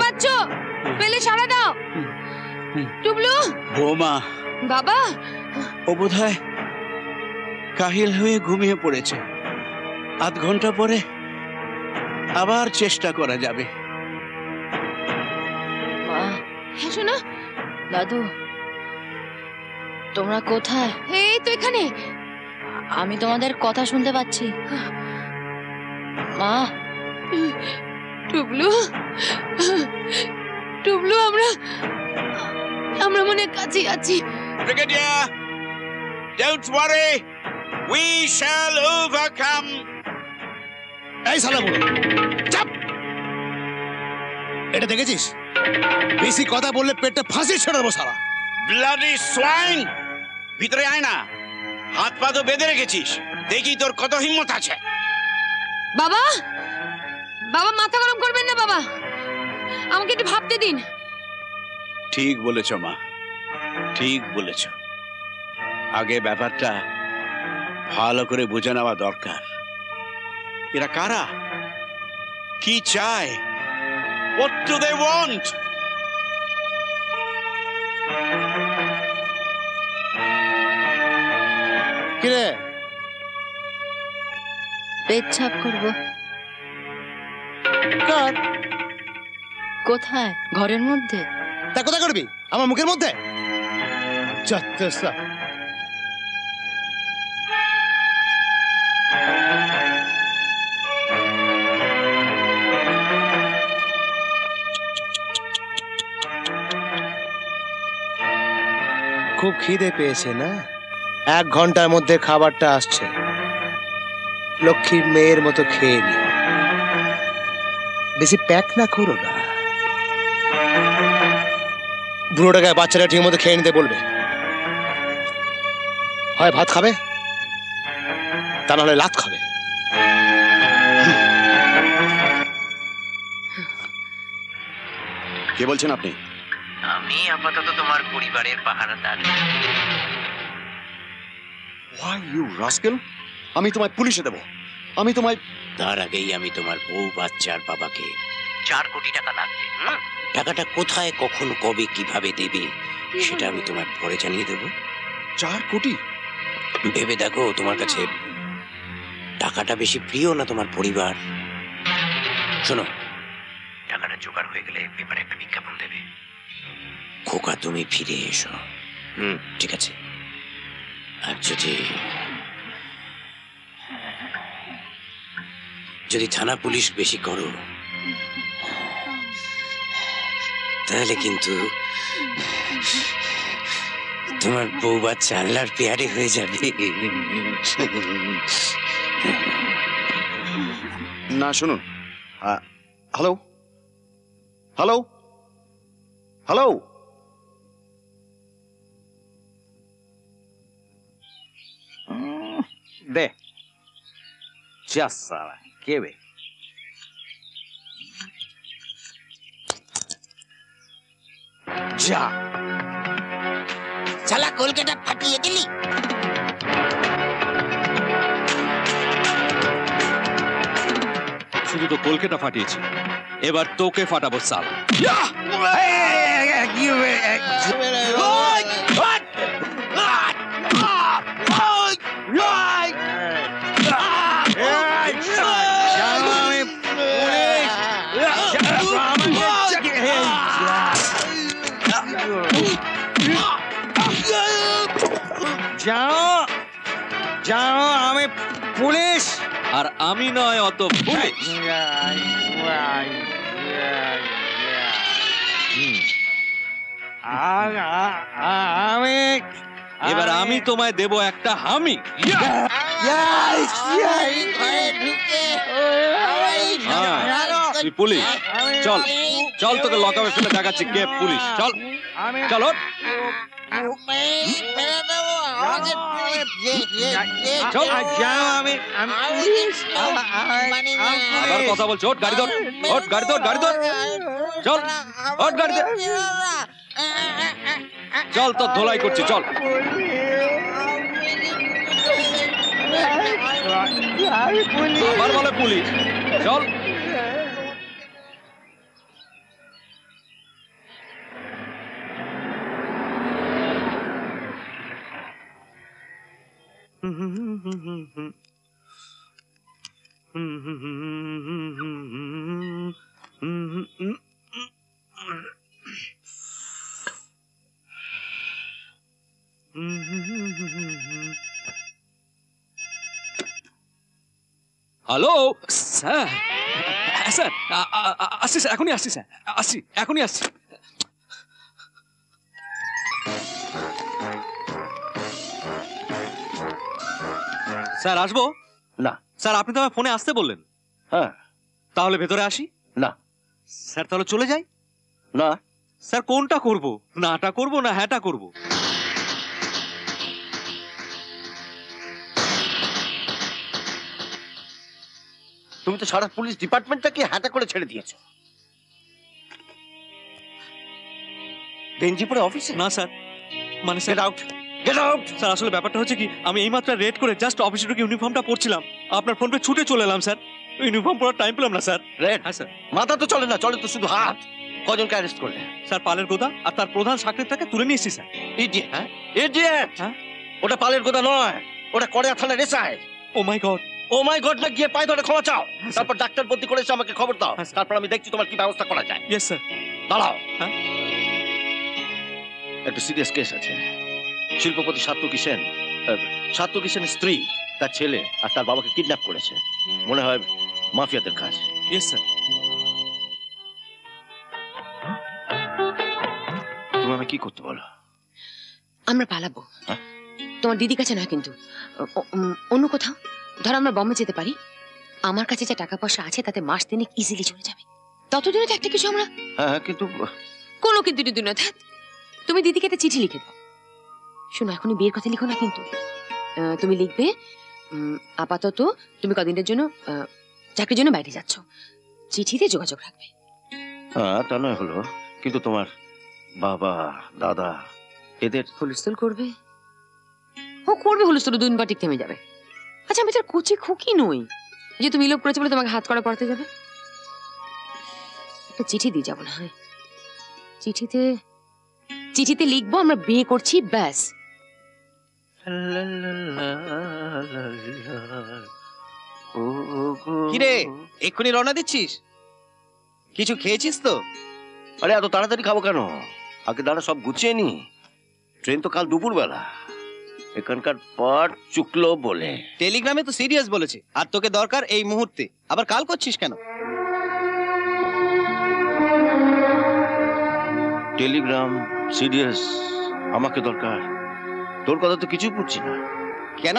পাচ্ছো? পেলে সাড়া দাও। টুবলু। বৌমা। বাবা। ও বোধহয় কাহিল হয়ে ঘুমিয়ে পড়েছে। আধ ঘন্টা পরে আবার চেষ্টা করা যাবে। মা। হ্যাঁ শোনা। দাদু, তোমরা কোথায়? এই তো এখানে। আমি তোমাদের কথা শুনতে পাচ্ছি। মা। টুবলু, টুবলু, আমরা মনে কাছে আছি। Brigadier, don't worry, we shall overcome. এই শালা বলো, চাপ। এটা দেখেছিস? বেশি কথা বললে পেটে ফাঁসি ছেড়ে দেবো শালা। ব্লাডি সোয়াইন, ভিতরে আয় না। হাত পা তো বেঁধে রেখেছিস, দেখি তোর কত হিম্মত আছে। বাবা, বাবা মাথা গরম করবেন না বাবা, আমাকে একটু ভাবতে দিন। ঠিক বলেছ মা, ঠিক বলেছ। আগে ব্যাপারটা ভালো করে বুঝে নেওয়া দরকার। এরা কারা, কি চায়, what do they want? কিরে? পেচ্ছাপ করব। কর। কোথায়? ঘরের মধ্যে। তা কোথায় করবি? আমার মুখের মধ্যে? খুব খিদে পেয়েছে না? 1 ঘন্টার মধ্যে খাবারটা আসছে। লক্ষ্মীর মেয়ের মতো খেয়ে নিও, বেশি প্যাক না করো না। বুড়োটাকে বাচ্চাটা ঠিক মতো খেয়ে নিতে বলবে। হয় ভাত খাবে, তা নাহলে লাত খাবে। কে বলছেন আপনি? আমি আপাতত তোমার পরিবারের পাহারাদার। Why you rascal? আমি তোমায় পুলিশে দেব। আমি তোমায়। তার আগেই আমি তোমার বউ বাচ্চার বাবাকে 4 কোটি টাকা লাগবে। টাকাটা কোথায়, কখন, কবে, কিভাবে দেবে সেটা আমি তোমায় পরে জানিয়ে দেব। 4 কোটি? ভেবে দেখো, তোমার কাছে টাকাটা বেশি প্রিয় না তোমার পরিবার? শোনো, টাকাটা জোগাড় হয়ে গেলে পেপারে একটা বিজ্ঞাপন দেবে, খোকা তুমি ফিরে এসো। ঠিক আছে? আর যদি থানা পুলিশ বেশি করো তাহলে কিন্তু তোমার বউ বাচ্চা আল্লাহর পেয়ারে হয়ে যাবে। না শুনুন, হ্যালো হ্যালো হ্যালো, দে যা সালা, কে বে? যা শালা কলকাতা ফাটিয়ে দিলি। শুধু তো কলকাতা ফাটিয়েছি, এবার তোকে ফাটাবো সালা। জানো আমি পুলিশ, আর আমি নয় অত পুলিশ। এবার আমি তোমায় দেব একটা হামি। তুই পুলিশ, চল চল, তোকে লকআপে ফেলে দেখাচ্ছি কে পুলিশ। চল চল, আবার কথা বলছো? ওঠ, গাড়ি ধর, ওঠ, গাড়ি ধর, গাড়ি ধর, চল, ওঠ, গাড়ি ধর, চল, তোর ধোলাই করছি, চল। আবার বলে পুলিশ, চল। হ্যালো স্যার, স্যার আসছি স্যার, এখনই আসছি স্যার, আসছি এখনই আসছি। স্যার আসবো? না। স্যার আপনি তো আমার ফোনে আসতে বললেন। হ্যাঁ। তাহলে ভেতরে আসি? না। স্যার তাহলে চলে যাই? না। স্যার কোনটা করব, নাটা করব না হ্যাঁটা করব? তুমি তো সারা পুলিশ ডিপার্টমেন্টটাকে হাঁটা করে ছেড়ে দিয়েছো। বেঞ্জিপুরে অফিসে? না স্যার, মানে sir get out, get out. Sir আসলে ব্যাপারটা হচ্ছে কি, আমি এইমাত্র রেড করে জাস্ট অফিসে ঢুকে ইউনিফর্মটা পরছিলাম, আপনার ফোন পে ছুটে চলে এলাম স্যার। ইউনিফর্ম পরার টাইম পেলাম না স্যার। রেড? হ্যাঁ স্যার। মাথা তো চলে না, চলে তো শুধু হাত। কজনকে অ্যারেস্ট করলে? স্যার পালের গোদা আর তার প্রধান সাকরেটাকে তুলে নিয়ে এসেছি স্যার। ইডিয়েট, হ্যাঁ ইডিয়েট। হ্যাঁ? ওটা পালের কথা নয়, ওটা কড়িয়া থানার এসআই। ও মাই গড। ও মাই গড না, গিয়ে পায়ে ধরে ক্ষমা চাও, তারপর ডাক্তার ভর্তি করে এসে আমাকে খবর দাও, হ্যাঁ, স্যার। তারপর আমি দেখছি তোমার কি ব্যবস্থা করা যায়। Yes sir. দাঁড়াও। হ্যাঁ? একটা সিরিয়াস কেস আছে। শিল্পপতি সাত্তকী সেন, সাত্তকী সেনের স্ত্রী, তার ছেলে আর তার বাবাকে কিডন্যাপ করেছে। মনে হয় মাফিয়াদের কাজ। Yes sir. তুমি আমি কি করতে বলো? আমরা পালাবো। হ্যাঁ? তোমার দিদির কাছে নয় কিন্তু, অন্য কোথাও। ধরো আমরা বম্বে যেতে পারি, আমার কাছে যা টাকা পয়সা আছে তাতে মাস তিনেক ইজিলি চলে যাবে। ততদিনে তো একটা কিছু আমরা। হ্যাঁ কিন্তু কোনো কিন্তু টিন্তু না, ধ্যাৎ। তুমি দিদিকে একটা চিঠি লিখে দাও। শোনো, এখনই বিয়ের কথা লিখো না কিন্তু। তুমি লিখবে আপাতত তুমি কদিনের জন্য চাকরির জন্য বাইরে যাচ্ছ, চিঠিতে যোগাযোগ রাখবে। হ্যাঁ তা নয় হলো, কিন্তু তোমার বাবা দাদা এদের হুলস্থুল করবে। ও করবে হুলস্থুল, 2 দিন পর ঠিক থেমে যাবে। আচ্ছা আমি তোর কুচি খুকি নই যে তুমি লোভ করেছো বলে তোমাকে হাত করা পড়তে যাবে। একটা চিঠি দিয়ে যাবো না হয়, চিঠিতে লিখবো আমরা বিয়ে করছি, ব্যাস। কিরে, এক্ষুনি রওনা দিচ্ছিস? কিছু খেয়েছিস তো? আরে এত তাড়াতাড়ি খাবো কেন? আগে দাঁড়া, সব গুছিয়ে নি। ট্রেন তো কাল দুপুর বেলা। এখানকার পর চুকলো বলে টেলিগ্রামে তো সিরিয়াস বলেছে, আর তোকে দরকার এই মুহূর্তে। আবার কাল করছিস কেন? টেলিগ্রাম সিরিয়াস, আমাকে দরকার। তোর কথা তো কিছুই বুঝছি না। কেন?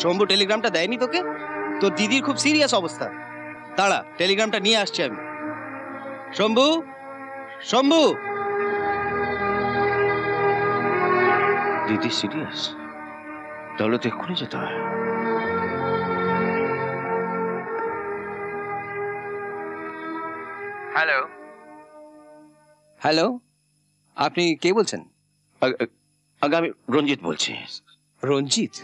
শম্ভু টেলিগ্রামটা দেয়নি তোকে? তোর দিদির খুব সিরিয়াস অবস্থা। দাঁড়া, টেলিগ্রামটা নিয়ে আসছি আমি। শম্ভু, শম্ভু। দিদি সিরিয়াস? তাহলে তো এক্ষুনি যেতে হয়। হ্যালো, হ্যালো, আপনি কে বলছেন? আগে আমি রঞ্জিত বলছি। রঞ্জিত?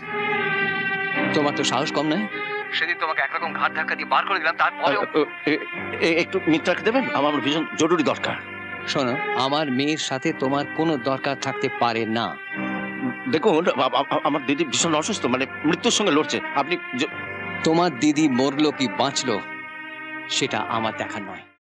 তোমার তো সাহস কম নয়। সেদিন তোমাকে একরকম ঘাট ধাক্কা দিয়ে বার করে দিলাম, তারপরে একটু মিত্রাকে দেবেন, আমার ভীষণ জরুরি দরকার। শোনো, আমার মেয়ের সাথে তোমার কোনো দরকার থাকতে পারে না। দেখুন আমার দিদি ভীষণ অসুস্থ, মানে মৃত্যুর সঙ্গে লড়ছে। আপনি তোমার দিদি মরলো কি বাঁচলো সেটা আমার দেখার নয়।